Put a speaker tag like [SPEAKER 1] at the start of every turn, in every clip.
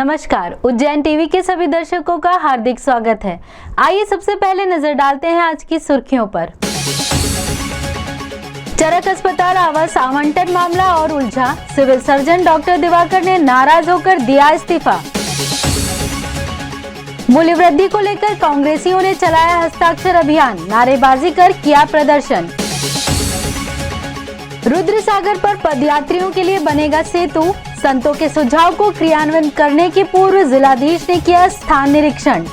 [SPEAKER 1] नमस्कार, उज्जैन टीवी के सभी दर्शकों का हार्दिक स्वागत है। आइए सबसे पहले नजर डालते हैं आज की सुर्खियों पर। चरक अस्पताल आवास आवंटन मामला और उलझा, सिविल सर्जन डॉक्टर दिवाकर ने नाराज होकर दिया इस्तीफा। मूल्य वृद्धि को लेकर कांग्रेसियों ने चलाया हस्ताक्षर अभियान, नारेबाजी कर किया प्रदर्शन। रुद्रसागर पर पदयात्रियों के लिए बनेगा सेतु, संतों के सुझाव को क्रियान्वित करने के पूर्व जिलाधीश ने किया स्थान निरीक्षण।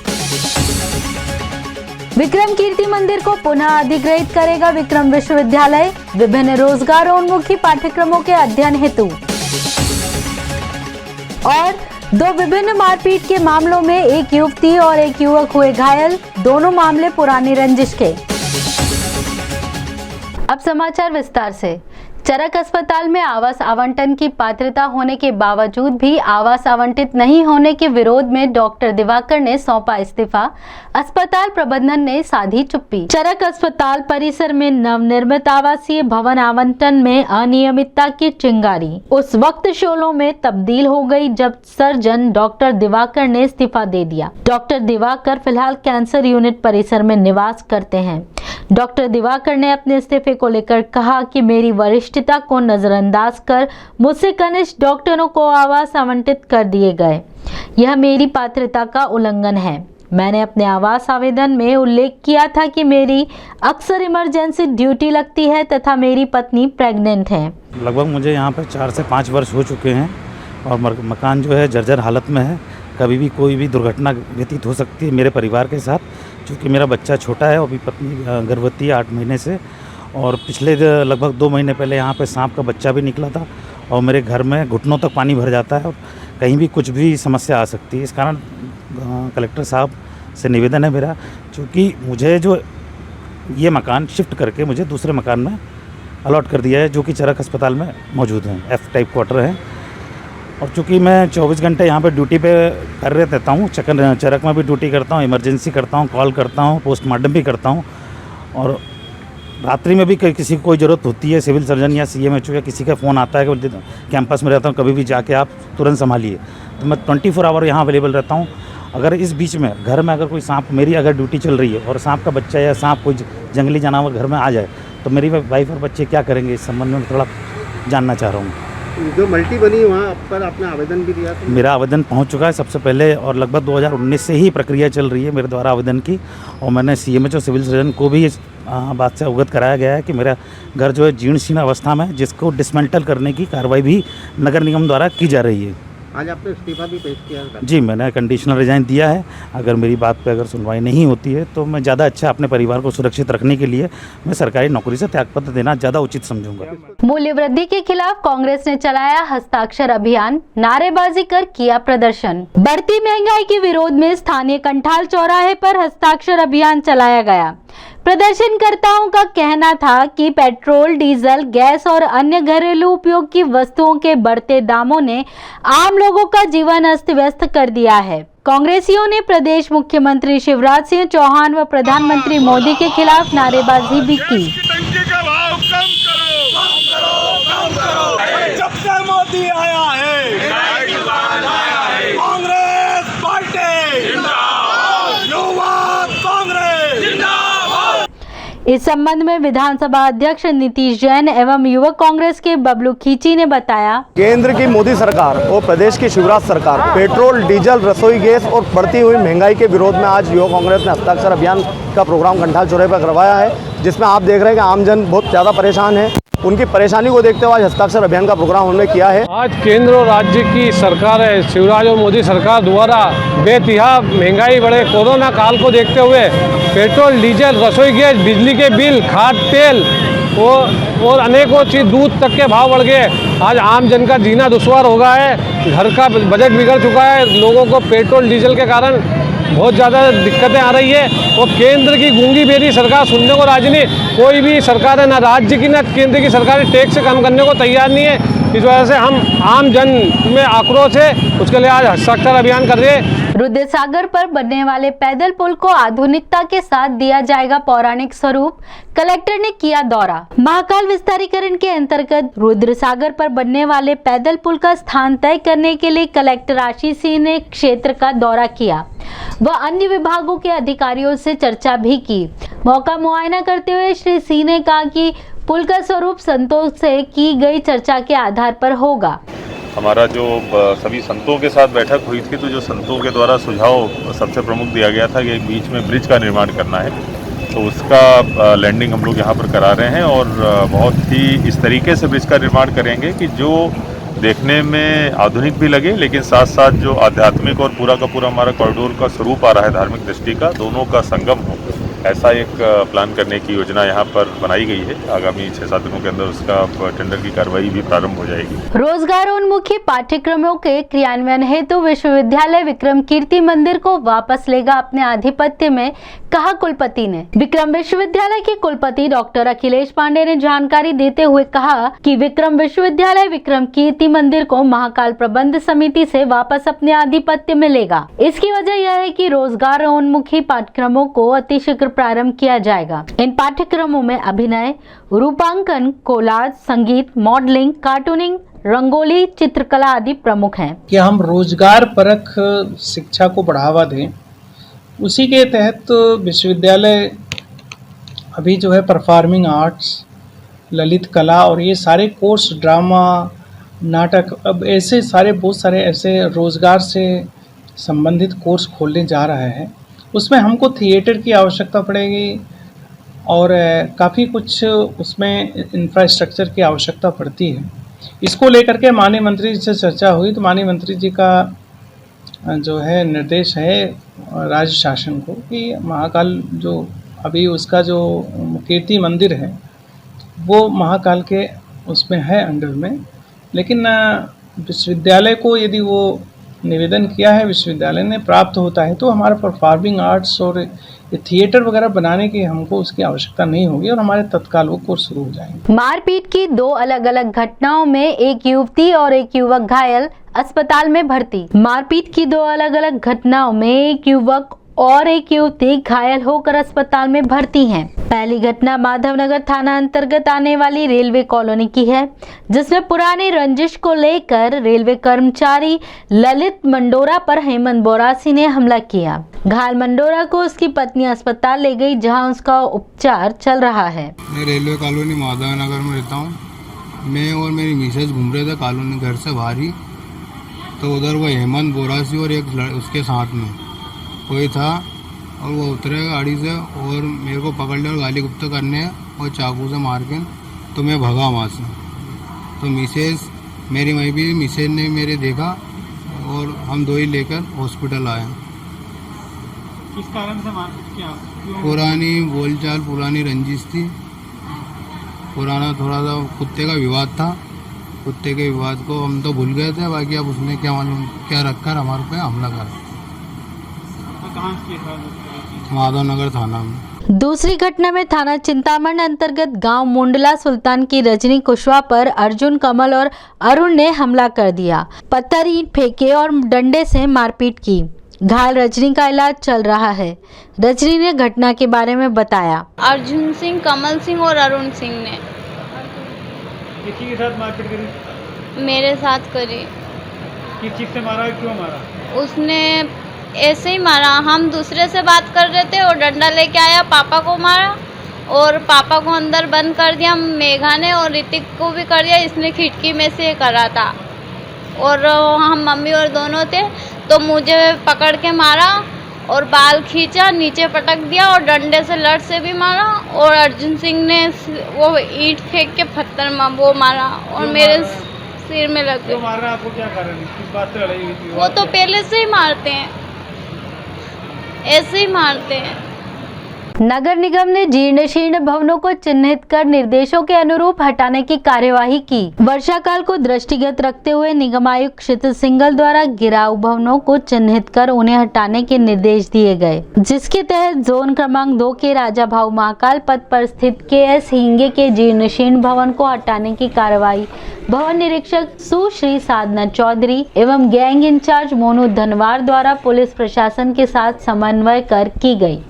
[SPEAKER 1] विक्रम कीर्ति मंदिर को पुनः अधिग्रहित करेगा विक्रम विश्वविद्यालय, विभिन्न रोजगारोन्मुखी पाठ्यक्रमों के अध्ययन हेतु। और दो विभिन्न मारपीट के मामलों में एक युवती और एक युवक हुए घायल, दोनों मामले पुरानी रंजिश के। अब समाचार विस्तार से। चरक अस्पताल में आवास आवंटन की पात्रता होने के बावजूद भी आवास आवंटित नहीं होने के विरोध में डॉक्टर दिवाकर ने सौंपा इस्तीफा। अस्पताल प्रबंधन ने साधी चुप्पी। चरक अस्पताल परिसर में नवनिर्मित आवासीय भवन आवंटन में अनियमितता की चिंगारी उस वक्त शोलों में तब्दील हो गई जब सर्जन डॉक्टर दिवाकर ने इस्तीफा दे दिया। डॉक्टर दिवाकर फिलहाल कैंसर यूनिट परिसर में निवास करते हैं। डॉक्टर दिवाकर ने अपने इस्तीफे को लेकर कहा कि मेरी वरिष्ठता को नजरअंदाज कर मुझसे कनिष्ठ डॉक्टरों को आवास आवंटित कर दिए गए। यह मेरी पात्रता का उल्लंघन है। मैंने अपने आवास आवेदन में उल्लेख किया था कि मेरी अक्सर इमरजेंसी ड्यूटी लगती है तथा मेरी पत्नी प्रेग्नेंट है।
[SPEAKER 2] लगभग मुझे यहाँ पर 4 से 5 वर्ष हो चुके हैं और मकान जो है जर्जर हालत में है। कभी भी कोई भी दुर्घटना व्यतीत हो सकती है मेरे परिवार के साथ, क्योंकि मेरा बच्चा छोटा है और अभी पत्नी गर्भवती है 8 महीने से। और पिछले लगभग 2 महीने पहले यहाँ पे सांप का बच्चा भी निकला था और मेरे घर में घुटनों तक पानी भर जाता है और कहीं भी कुछ भी समस्या आ सकती है। इस कारण कलेक्टर साहब से निवेदन है मेरा, क्योंकि मुझे जो ये मकान शिफ्ट करके मुझे दूसरे मकान में अलॉट कर दिया है, जो कि चरक अस्पताल में मौजूद है, F टाइप क्वार्टर है। और चूँकि मैं 24 घंटे यहाँ पे ड्यूटी पे कर रहता हूँ, चरक में भी ड्यूटी करता हूँ, इमरजेंसी करता हूँ, कॉल करता हूँ, पोस्टमार्टम भी करता हूँ और रात्रि में भी किसी को कोई ज़रूरत होती है, सिविल सर्जन या CMHO या किसी का फ़ोन आता है कि कैंपस में रहता हूँ, कभी भी जाके आप तुरंत संभालिए, तो मैं 24 आवर यहाँ अवेलेबल रहता हूँ। अगर इस बीच में घर में अगर कोई सांप, मेरी अगर ड्यूटी चल रही है और सांप का बच्चा या सांप कोई जंगली जानवर घर में आ जाए तो मेरी वाइफ और बच्चे क्या करेंगे, इस संबंध में थोड़ा जानना चाह रहा हूँ।
[SPEAKER 3] जो मल्टी बनी वहाँ पर आपने आवेदन भी दिया था?
[SPEAKER 2] मेरा आवेदन पहुंच चुका है सबसे पहले और लगभग 2019 से ही प्रक्रिया चल रही है मेरे द्वारा आवेदन की। और मैंने CMHO सिविल सर्जन को भी इस बात से अवगत कराया गया है कि मेरा घर जो है जीर्ण शीर्ण अवस्था में है, जिसको डिसमेंटल करने की कार्रवाई भी नगर निगम द्वारा की जा रही है।
[SPEAKER 3] आज आपने इस्तीफा भी पेश किया है?
[SPEAKER 2] जी, मैंने कंडीशनल रिजाइन दिया है। अगर मेरी बात पे अगर सुनवाई नहीं होती है तो मैं ज़्यादा अच्छा अपने परिवार को सुरक्षित रखने के लिए मैं सरकारी नौकरी से त्यागपत्र देना ज़्यादा उचित समझूंगा।
[SPEAKER 1] मूल्य वृद्धि के खिलाफ कांग्रेस ने चलाया हस्ताक्षर अभियान, नारेबाजी कर किया प्रदर्शन। बढ़ती महंगाई के विरोध में स्थानीय कंठाल चौराहे पर हस्ताक्षर अभियान चलाया गया। प्रदर्शनकर्ताओं का कहना था कि पेट्रोल, डीजल, गैस और अन्य घरेलू उपयोग की वस्तुओं के बढ़ते दामों ने आम लोगों का जीवन अस्त व्यस्त कर दिया है। कांग्रेसियों ने प्रदेश मुख्यमंत्री शिवराज सिंह चौहान व प्रधानमंत्री मोदी के खिलाफ नारेबाजी भी की।
[SPEAKER 4] जब से मोदी आया है कांग्रेस पार्टी जिंदाबाद, युवा कांग्रेस जिंदाबाद।
[SPEAKER 1] इस संबंध में विधानसभा अध्यक्ष नीतीश जैन एवं युवक कांग्रेस के बबलू खींची ने बताया,
[SPEAKER 5] केंद्र की मोदी सरकार और प्रदेश की शिवराज सरकार पेट्रोल, डीजल, रसोई गैस और बढ़ती हुई महंगाई के विरोध में आज युवा कांग्रेस ने हस्ताक्षर अभियान का प्रोग्राम कंठाल चौराहे पर करवाया है, जिसमें आप देख रहे हैं कि आमजन बहुत ज़्यादा परेशान है। उनकी परेशानी को देखते हुए आज हस्ताक्षर अभियान का प्रोग्राम उन्होंने किया है।
[SPEAKER 6] आज केंद्र और राज्य की सरकार है, शिवराज और मोदी सरकार द्वारा बेतिहा महंगाई बढ़े कोरोना काल को देखते हुए पेट्रोल, डीजल, रसोई गैस, बिजली के बिल, खाद तेल और अनेकों चीज़, दूध तक के भाव बढ़ गए। आज आम जन का जीना दुश्वार हो गया है, घर का बजट बिगड़ चुका है। लोगों को पेट्रोल डीजल के कारण बहुत ज़्यादा दिक्कतें आ रही है और केंद्र की गूंगी बेरी सरकार सुनने को राजी नहीं। कोई भी सरकार है, ना राज्य की ना केंद्र की सरकार टैक्स कम करने को तैयार नहीं है। इस वजह से हम आम जन में आक्रोश है, उसके लिए आज हस्ताक्षर अभियान कर रहे हैं।
[SPEAKER 1] रुद्र सागर पर बनने वाले पैदल पुल को आधुनिकता के साथ दिया जाएगा पौराणिक स्वरूप, कलेक्टर ने किया दौरा। महाकाल विस्तारीकरण के अंतर्गत रुद्र सागर पर बनने वाले पैदल पुल का स्थान तय करने के लिए कलेक्टर आशीष सिंह ने क्षेत्र का दौरा किया व अन्य विभागों के अधिकारियों से चर्चा भी की। मौका मुआयना करते हुए श्री सिंह ने कहा कि पुल का स्वरूप संतों से की गई चर्चा के आधार पर होगा।
[SPEAKER 7] हमारा जो सभी संतों के साथ बैठक हुई थी, तो जो संतों के द्वारा सुझाव सबसे प्रमुख दिया गया था कि बीच में ब्रिज का निर्माण करना है, तो उसका लैंडिंग हम लोग यहाँ पर करा रहे हैं और बहुत ही इस तरीके से ब्रिज का निर्माण करेंगे कि जो देखने में आधुनिक भी लगे, लेकिन साथ साथ जो आध्यात्मिक और पूरा का पूरा हमारा कॉरिडोर का स्वरूप आ रहा है धार्मिक दृष्टि का, दोनों का संगम हो, ऐसा एक प्लान करने की योजना यहाँ पर बनाई गई है। आगामी 6-7 दिनों के अंदर उसका टेंडर की कार्रवाई भी प्रारंभ हो जाएगी।
[SPEAKER 1] रोजगारोन्मुखी पाठ्यक्रमों के क्रियान्वयन हेतु विश्वविद्यालय विक्रम कीर्ति मंदिर को वापस लेगा अपने आधिपत्य में, कहा कुलपति ने। विक्रम विश्वविद्यालय के कुलपति डॉक्टर अखिलेश पांडे ने जानकारी देते हुए कहा कि विक्रम विश्वविद्यालय विक्रम कीर्ति मंदिर को महाकाल प्रबंध समिति से वापस अपने आधिपत्य में लेगा। इसकी वजह यह है कि रोजगारोन्मुखी पाठ्यक्रमों को अतिशीघ्र प्रारंभ किया जाएगा। इन पाठ्यक्रमों में अभिनय, रूपांकन, कोलाज, संगीत, मॉडलिंग, कार्टूनिंग, रंगोली, चित्रकला आदि प्रमुख हैं।
[SPEAKER 8] कि हम रोजगार परक शिक्षा को बढ़ावा दें, उसी के तहत विश्वविद्यालय अभी जो है परफॉर्मिंग आर्ट्स, ललित कला और ये सारे कोर्स, ड्रामा, नाटक, अब ऐसे सारे बहुत सारे ऐसे रोजगार से संबंधित कोर्स खोलने जा रहा है। उसमें हमको थिएटर की आवश्यकता पड़ेगी और काफ़ी कुछ उसमें इंफ्रास्ट्रक्चर की आवश्यकता पड़ती है। इसको लेकर के माननीय मंत्री जी से चर्चा हुई, तो माननीय मंत्री जी का जो है निर्देश है राज्य शासन को कि महाकाल जो अभी उसका जो कीर्ति मंदिर है वो महाकाल के उसमें है अंडर में, लेकिन विश्वविद्यालय को यदि वो निवेदन किया है, विश्वविद्यालय ने प्राप्त होता है, तो हमारा परफॉर्मिंग आर्ट्स और थिएटर वगैरह बनाने की हमको उसकी आवश्यकता नहीं होगी और हमारे तत्काल वो कोर्स शुरू हो जाएंगे।
[SPEAKER 1] मारपीट की 2 अलग-अलग घटनाओं में एक युवती और एक युवक घायल, अस्पताल में भर्ती। मारपीट की 2 अलग-अलग घटनाओं में एक युवक और एक युवती घायल होकर अस्पताल में भर्ती हैं। पहली घटना माधवनगर थाना अंतर्गत आने वाली रेलवे कॉलोनी की है, जिसमें पुरानी रंजिश को लेकर रेलवे कर्मचारी ललित मंडोरा पर हेमंत बोरासी ने हमला किया। घायल मंडोरा को उसकी पत्नी अस्पताल ले गई, जहां उसका उपचार चल रहा है।
[SPEAKER 9] मैं रेलवे कॉलोनी माधवनगर में रहता हूँ। मैं और मेरी मिसेज घूम रहे थे कॉलोनी घर से बाहर ही, तो उधर वो हेमंत बोरासी और एक उसके साथ में कोई था और वो उतरे गाड़ी से और मेरे को पकड़ लिया और गाली गुप्ता करने और चाकू से मार के, तो मैं भगा वहाँ से। तो मिसेज मेरी वहीं भी मिसेज ने मेरे देखा और हम 2 ही लेकर हॉस्पिटल आए।
[SPEAKER 8] किस कारण से मारपीट किया?
[SPEAKER 9] पुरानी बोलचाल, पुरानी रंजिश थी, पुराना थोड़ा सा कुत्ते का विवाद था। कुत्ते के विवाद को हम तो भूल गए थे, बाकी अब उसने क्या मालूम क्या रखकर हमारे पे हमला करा। माधवनगर थाना में।
[SPEAKER 1] दूसरी घटना में थाना चिंतामण अंतर्गत गांव मुंडला सुल्तान की रजनी कुशवाहा पर अर्जुन, कमल और अरुण ने हमला कर दिया। पत्थर, ईंट फेंके और डंडे से मारपीट की। घायल रजनी का इलाज चल रहा है। रजनी ने घटना के बारे में बताया।
[SPEAKER 10] अर्जुन सिंह, कमल सिंह और अरुण सिंह ने
[SPEAKER 8] किसी के साथ मारपीट करी?
[SPEAKER 10] मेरे साथ करी।
[SPEAKER 8] किस चीज से मारा, क्यों मारा?
[SPEAKER 10] उसने ऐसे ही मारा। हम दूसरे से बात कर रहे थे और डंडा लेके आया, पापा को मारा और पापा को अंदर बंद कर दिया। मेघा ने और ऋतिक को भी कर दिया। इसने खिड़की में से करा था और हम मम्मी और दोनों थे, तो मुझे पकड़ के मारा और बाल खींचा, नीचे पटक दिया और डंडे से लड़ से भी मारा। और अर्जुन सिंह ने वो ईंट फेंक के पत्थर वो मारा और मेरे सिर में लग गया।
[SPEAKER 8] मारना आपको क्या कारण है? किस बात से लड़ाई हुई थी?
[SPEAKER 10] वो तो पहले से ही मारते हैं, ऐसे ही मारते हैं।
[SPEAKER 1] नगर निगम ने जीर्ण शीर्ण भवनों को चिन्हित कर निर्देशों के अनुरूप हटाने की कार्यवाही की। वर्षा काल को दृष्टिगत रखते हुए निगम आयुक्त क्षितिज सिंघल द्वारा गिराऊ भवनों को चिन्हित कर उन्हें हटाने के निर्देश दिए गए, जिसके तहत जोन क्रमांक 2 के राजा भाऊ महाकाल पथ पर स्थित KS हिंगे के जीर्ण शीर्ण भवन को हटाने की कार्यवाही भवन निरीक्षक सुश्री साधना चौधरी एवं गैंग इंचार्ज मोनू धनवार द्वारा पुलिस प्रशासन के साथ समन्वय कर की गई।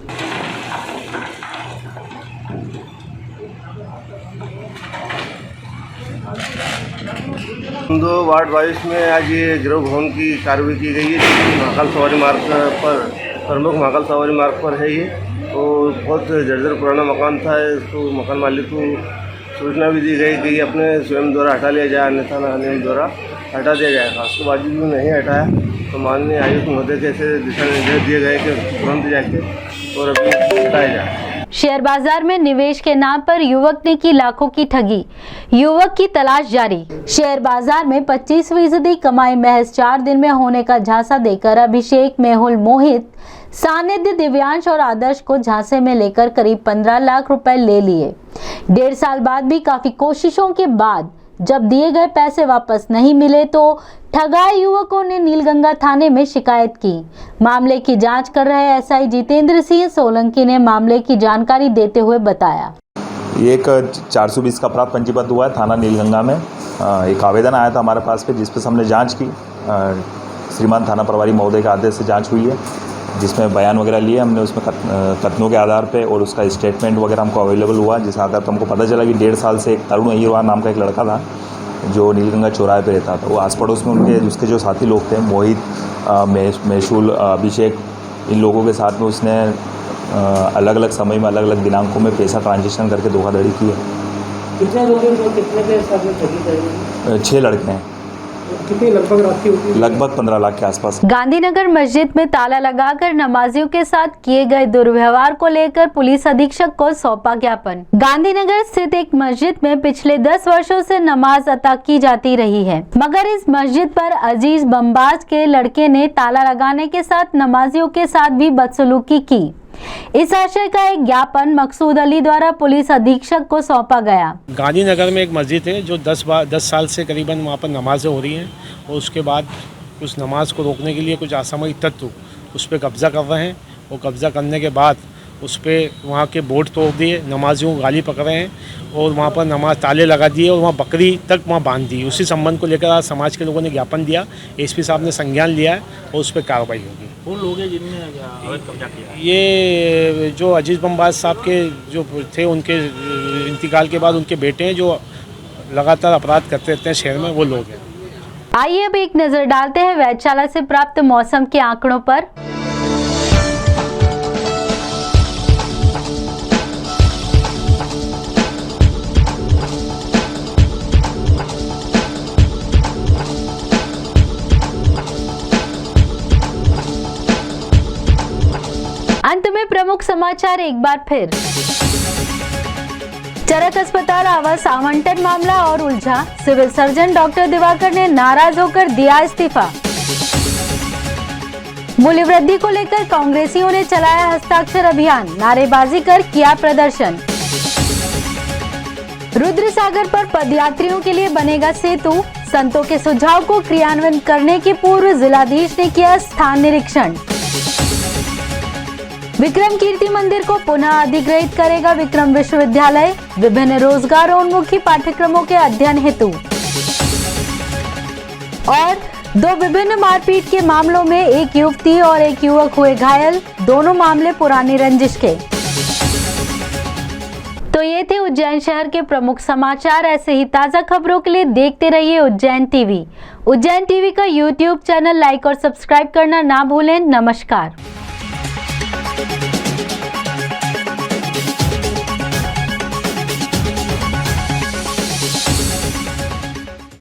[SPEAKER 11] दो वार्ड 22 में आज ये गिरोह भवन की कार्रवाई की गई है, जो महाकाल सवारी मार्ग पर प्रमुख महाकाल सवारी मार्ग पर है। ये तो बहुत जर्जर पुराना मकान था। इसको मकान मालिक को सूचना भी दी गई कि ये अपने स्वयं द्वारा हटा लिया जाए, अन्यथा नियम द्वारा हटा दिया जाएगा। उसके बाद भी नहीं हटाया तो माननीय आयुक्त महोदय के ऐसे दिशा निर्देश दिए गए कि तुरंत जाके और अभी हटाया जाए।
[SPEAKER 1] शेयर बाजार में निवेश के नाम पर युवक ने की लाखों की ठगी, युवक की तलाश जारी। शेयर बाजार में 25% कमाई महज 4 दिन में होने का झांसा देकर अभिषेक, मेहुल, मोहित, सानिध्य, दिव्यांश और आदर्श को झांसे में लेकर करीब 15 लाख रुपए ले लिए। 1.5 साल बाद भी काफी कोशिशों के बाद जब दिए गए पैसे वापस नहीं मिले तो ठगाए युवकों ने नीलगंगा थाने में शिकायत की। मामले की जांच कर रहे SI जितेंद्र सिंह सोलंकी ने मामले की जानकारी देते हुए बताया।
[SPEAKER 12] ये एक 420 का अपराध पंजीबद्ध हुआ है थाना नीलगंगा में। एक आवेदन आया था हमारे पास पे, जिस पर हमने जांच की। श्रीमान थाना प्रभारी महोदय के आदेश से जांच हुई है, जिसमें बयान वगैरह लिए हमने। उसमें कथनों के आधार पे और उसका स्टेटमेंट वगैरह हमको अवेलेबल हुआ, जिस आधार पर हमको पता चला कि 1.5 साल से एक तरुण अहिरवार नाम का एक लड़का था जो नीलगंगा चौराहे पे रहता था। वो आस पड़ोस में उसके जो साथी लोग थे, मोहित, मेशुल, अभिषेक, इन लोगों के साथ में उसने अलग अलग समय में अलग अलग दिनांकों में पैसा ट्रांजेक्शन करके धोखाधड़ी की है।
[SPEAKER 3] कितने लोग हैं जो कितने के साथ में ठगी करेंगे?
[SPEAKER 12] 6 लड़के हैं।
[SPEAKER 3] कितनी लगभग राशि होगी?
[SPEAKER 12] लगभग 15 लाख के आसपास।
[SPEAKER 1] गांधीनगर मस्जिद में ताला लगाकर नमाजियों के साथ किए गए दुर्व्यवहार को लेकर पुलिस अधीक्षक को सौंपा ज्ञापन। गांधीनगर स्थित एक मस्जिद में पिछले 10 वर्षों से नमाज अता की जाती रही है, मगर इस मस्जिद पर अजीज बमबाज के लड़के ने ताला लगाने के साथ नमाजियों के साथ भी बदसलूकी की। इस आशय का एक ज्ञापन मकसूद अली द्वारा पुलिस अधीक्षक को सौंपा गया।
[SPEAKER 6] गांधीनगर में एक मस्जिद है जो 10 साल से करीबन वहाँ पर नमाज़ें हो रही हैं, और उसके बाद उस नमाज को रोकने के लिए कुछ असामयिक तत्व उस पर कब्ज़ा कर रहे हैं, और कब्ज़ा करने के बाद उस पर वहाँ के बोर्ड तोड़ दिए, नमाजियों को गाली पकड़ रहे हैं, और वहाँ पर नमाज ताले लगा दिए, और वहाँ बकरी तक वहाँ बांध दी। उसी संबंध को लेकर आज समाज के लोगों ने ज्ञापन दिया। SP साहब ने संज्ञान लिया है और उस पर कार्रवाई होगी।
[SPEAKER 3] कौन लोग हैं जिनने अवैध कब्जा किया?
[SPEAKER 6] ये जो अजीज बमबाज साहब के जो थे, उनके इंतकाल के बाद उनके बेटे हैं जो लगातार अपराध करते रहते हैं शहर में, वो लोग हैं।
[SPEAKER 1] आइए अब एक नजर डालते हैं वेधशाला से प्राप्त मौसम के आंकड़ों पर। अंत में प्रमुख समाचार एक बार फिर। चरक अस्पताल आवास आवंटन मामला और उलझा, सिविल सर्जन डॉक्टर दिवाकर ने नाराज होकर दिया इस्तीफा। मूल्य वृद्धि को लेकर कांग्रेसियों ने चलाया हस्ताक्षर अभियान, नारेबाजी कर किया प्रदर्शन। रुद्र सागर पर पदयात्रियों के लिए बनेगा सेतु, संतों के सुझाव को क्रियान्वयन करने के पूर्व जिलाधीश ने किया स्थान निरीक्षण। विक्रम कीर्ति मंदिर को पुनः अधिग्रहित करेगा विक्रम विश्वविद्यालय, विभिन्न रोजगारोन्मुखी पाठ्यक्रमों के अध्ययन हेतु। और 2 विभिन्न मारपीट के मामलों में एक युवती और एक युवक हुए घायल, दोनों मामले पुरानी रंजिश के। तो ये थे उज्जैन शहर के प्रमुख समाचार। ऐसे ही ताजा खबरों के लिए देखते रहिए उज्जैन टीवी। उज्जैन टीवी का YouTube चैनल लाइक और सब्सक्राइब करना ना भूलें। नमस्कार।